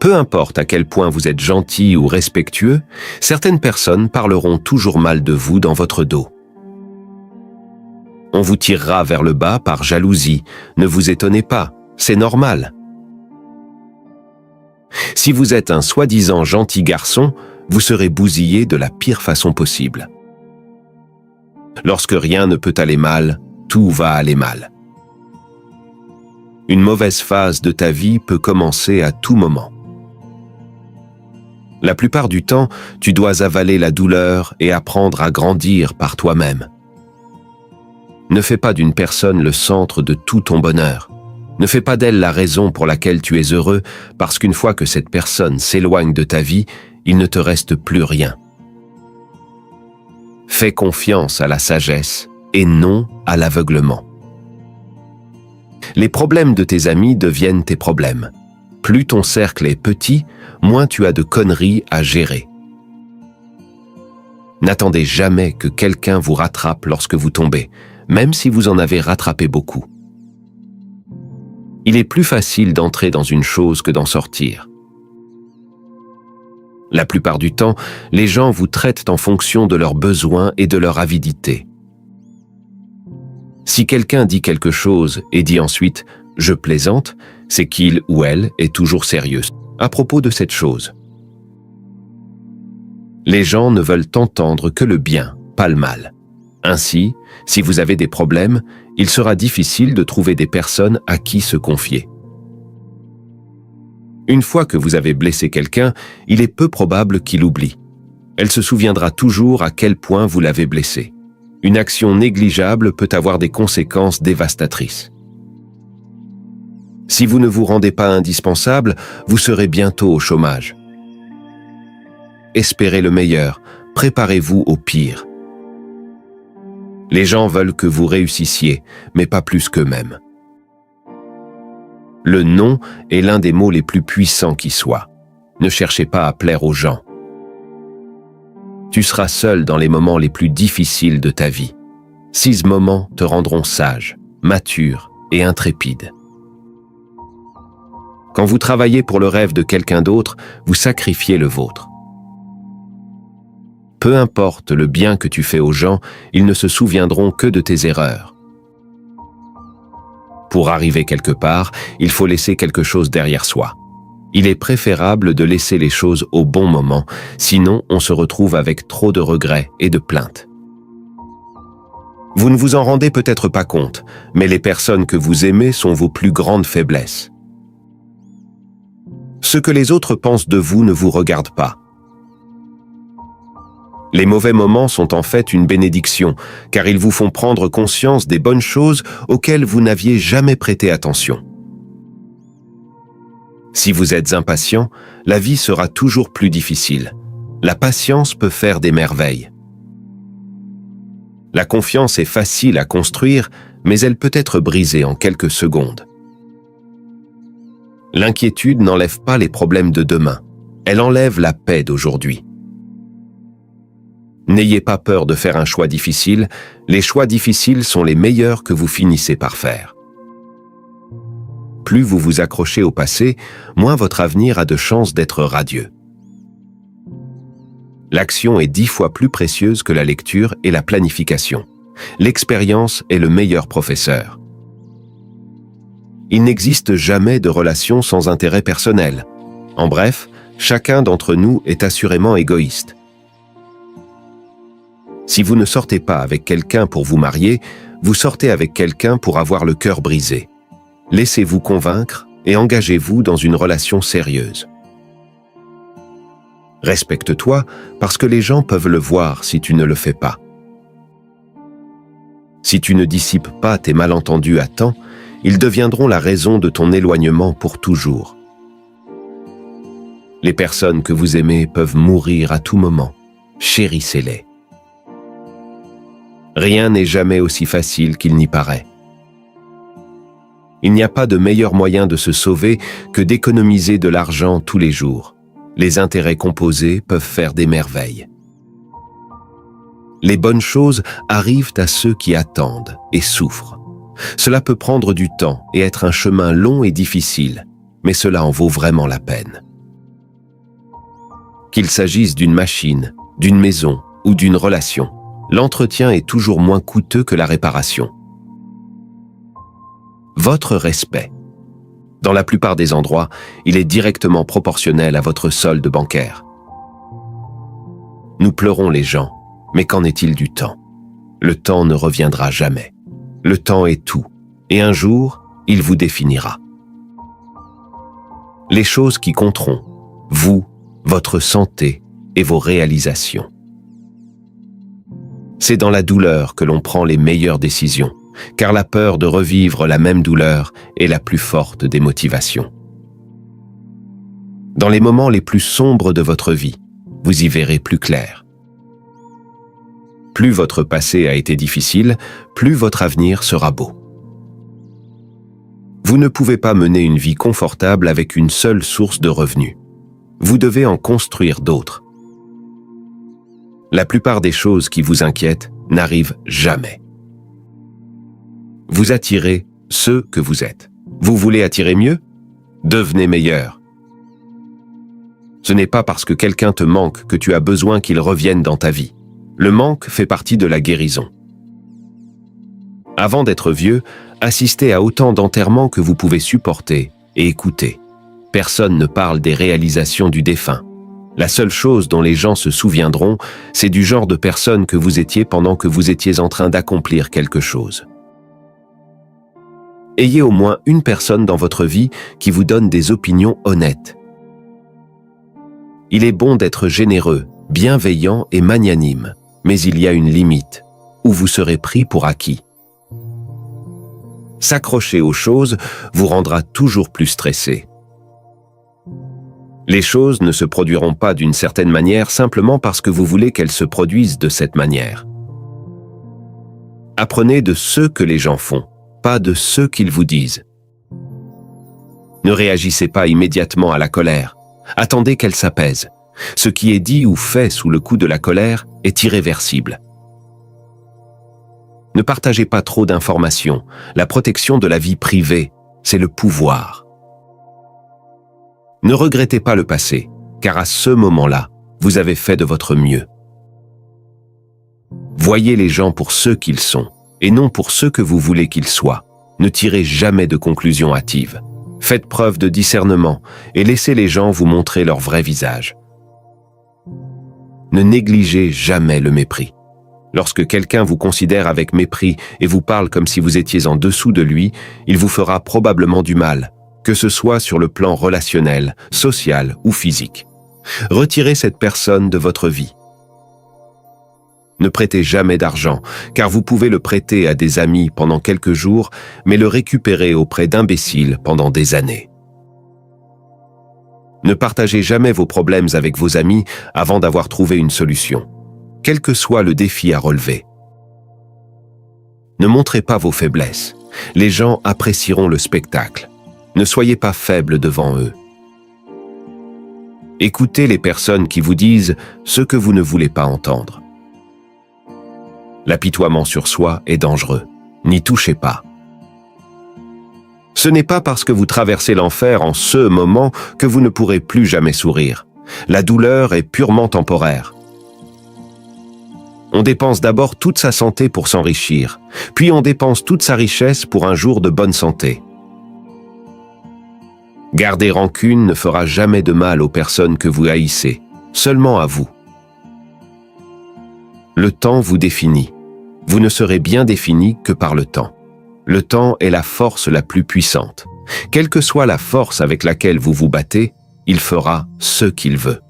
Peu importe à quel point vous êtes gentil ou respectueux, certaines personnes parleront toujours mal de vous dans votre dos. On vous tirera vers le bas par jalousie. Ne vous étonnez pas, c'est normal. Si vous êtes un soi-disant gentil garçon, vous serez bousillé de la pire façon possible. Lorsque rien ne peut aller mal, tout va aller mal. Une mauvaise phase de ta vie peut commencer à tout moment. La plupart du temps, tu dois avaler la douleur et apprendre à grandir par toi-même. Ne fais pas d'une personne le centre de tout ton bonheur. Ne fais pas d'elle la raison pour laquelle tu es heureux, parce qu'une fois que cette personne s'éloigne de ta vie, il ne te reste plus rien. Fais confiance à la sagesse et non à l'aveuglement. Les problèmes de tes amis deviennent tes problèmes. Plus ton cercle est petit, moins tu as de conneries à gérer. N'attendez jamais que quelqu'un vous rattrape lorsque vous tombez, même si vous en avez rattrapé beaucoup. Il est plus facile d'entrer dans une chose que d'en sortir. La plupart du temps, les gens vous traitent en fonction de leurs besoins et de leur avidité. Si quelqu'un dit quelque chose et dit ensuite « je plaisante », c'est qu'il ou elle est toujours sérieux à propos de cette chose. Les gens ne veulent entendre que le bien, pas le mal. Ainsi, si vous avez des problèmes, il sera difficile de trouver des personnes à qui se confier. Une fois que vous avez blessé quelqu'un, il est peu probable qu'il oublie. Elle se souviendra toujours à quel point vous l'avez blessé. Une action négligeable peut avoir des conséquences dévastatrices. Si vous ne vous rendez pas indispensable, vous serez bientôt au chômage. Espérez le meilleur, préparez-vous au pire. Les gens veulent que vous réussissiez, mais pas plus qu'eux-mêmes. Le non est l'un des mots les plus puissants qui soient. Ne cherchez pas à plaire aux gens. Tu seras seul dans les moments les plus difficiles de ta vie. 6 moments te rendront sage, mature et intrépide. Quand vous travaillez pour le rêve de quelqu'un d'autre, vous sacrifiez le vôtre. Peu importe le bien que tu fais aux gens, ils ne se souviendront que de tes erreurs. Pour arriver quelque part, il faut laisser quelque chose derrière soi. Il est préférable de laisser les choses au bon moment, sinon on se retrouve avec trop de regrets et de plaintes. Vous ne vous en rendez peut-être pas compte, mais les personnes que vous aimez sont vos plus grandes faiblesses. Ce que les autres pensent de vous ne vous regarde pas. Les mauvais moments sont en fait une bénédiction, car ils vous font prendre conscience des bonnes choses auxquelles vous n'aviez jamais prêté attention. Si vous êtes impatient, la vie sera toujours plus difficile. La patience peut faire des merveilles. La confiance est facile à construire, mais elle peut être brisée en quelques secondes. L'inquiétude n'enlève pas les problèmes de demain. Elle enlève la paix d'aujourd'hui. N'ayez pas peur de faire un choix difficile. Les choix difficiles sont les meilleurs que vous finissez par faire. Plus vous vous accrochez au passé, moins votre avenir a de chances d'être radieux. L'action est 10 fois plus précieuse que la lecture et la planification. L'expérience est le meilleur professeur. Il n'existe jamais de relation sans intérêt personnel. En bref, chacun d'entre nous est assurément égoïste. Si vous ne sortez pas avec quelqu'un pour vous marier, vous sortez avec quelqu'un pour avoir le cœur brisé. Laissez-vous convaincre et engagez-vous dans une relation sérieuse. Respecte-toi parce que les gens peuvent le voir si tu ne le fais pas. Si tu ne dissipes pas tes malentendus à temps, ils deviendront la raison de ton éloignement pour toujours. Les personnes que vous aimez peuvent mourir à tout moment. Chérissez-les. Rien n'est jamais aussi facile qu'il n'y paraît. Il n'y a pas de meilleur moyen de se sauver que d'économiser de l'argent tous les jours. Les intérêts composés peuvent faire des merveilles. Les bonnes choses arrivent à ceux qui attendent et souffrent. Cela peut prendre du temps et être un chemin long et difficile, mais cela en vaut vraiment la peine. Qu'il s'agisse d'une machine, d'une maison ou d'une relation, l'entretien est toujours moins coûteux que la réparation. Votre respect. Dans la plupart des endroits, il est directement proportionnel à votre solde bancaire. Nous pleurons les gens, mais qu'en est-il du temps? Le temps ne reviendra jamais. Le temps est tout, et un jour, il vous définira. Les choses qui compteront, vous, votre santé et vos réalisations. C'est dans la douleur que l'on prend les meilleures décisions, car la peur de revivre la même douleur est la plus forte des motivations. Dans les moments les plus sombres de votre vie, vous y verrez plus clair. Plus votre passé a été difficile, plus votre avenir sera beau. Vous ne pouvez pas mener une vie confortable avec une seule source de revenus. Vous devez en construire d'autres. La plupart des choses qui vous inquiètent n'arrivent jamais. Vous attirez ce que vous êtes. Vous voulez attirer mieux? Devenez meilleur. Ce n'est pas parce que quelqu'un te manque que tu as besoin qu'il revienne dans ta vie. Le manque fait partie de la guérison. Avant d'être vieux, assistez à autant d'enterrements que vous pouvez supporter et écoutez. Personne ne parle des réalisations du défunt. La seule chose dont les gens se souviendront, c'est du genre de personne que vous étiez pendant que vous étiez en train d'accomplir quelque chose. Ayez au moins une personne dans votre vie qui vous donne des opinions honnêtes. Il est bon d'être généreux, bienveillant et magnanime, mais il y a une limite, où vous serez pris pour acquis. S'accrocher aux choses vous rendra toujours plus stressé. Les choses ne se produiront pas d'une certaine manière simplement parce que vous voulez qu'elles se produisent de cette manière. Apprenez de ce que les gens font, pas de ce qu'ils vous disent. Ne réagissez pas immédiatement à la colère. Attendez qu'elle s'apaise. Ce qui est dit ou fait sous le coup de la colère est irréversible. Ne partagez pas trop d'informations. La protection de la vie privée, c'est le pouvoir. Ne regrettez pas le passé, car à ce moment-là, vous avez fait de votre mieux. Voyez les gens pour ce qu'ils sont, et non pour ce que vous voulez qu'ils soient. Ne tirez jamais de conclusions hâtives. Faites preuve de discernement et laissez les gens vous montrer leur vrai visage. Ne négligez jamais le mépris. Lorsque quelqu'un vous considère avec mépris et vous parle comme si vous étiez en dessous de lui, il vous fera probablement du mal, que ce soit sur le plan relationnel, social ou physique. Retirez cette personne de votre vie. Ne prêtez jamais d'argent, car vous pouvez le prêter à des amis pendant quelques jours, mais le récupérer auprès d'imbéciles pendant des années. Ne partagez jamais vos problèmes avec vos amis avant d'avoir trouvé une solution, quel que soit le défi à relever. Ne montrez pas vos faiblesses. Les gens apprécieront le spectacle. Ne soyez pas faible devant eux. Écoutez les personnes qui vous disent ce que vous ne voulez pas entendre. L'apitoiement sur soi est dangereux. N'y touchez pas. Ce n'est pas parce que vous traversez l'enfer en ce moment que vous ne pourrez plus jamais sourire. La douleur est purement temporaire. On dépense d'abord toute sa santé pour s'enrichir, puis on dépense toute sa richesse pour un jour de bonne santé. Garder rancune ne fera jamais de mal aux personnes que vous haïssez, seulement à vous. Le temps vous définit. Vous ne serez bien défini que par le temps. Le temps est la force la plus puissante. Quelle que soit la force avec laquelle vous vous battez, il fera ce qu'il veut.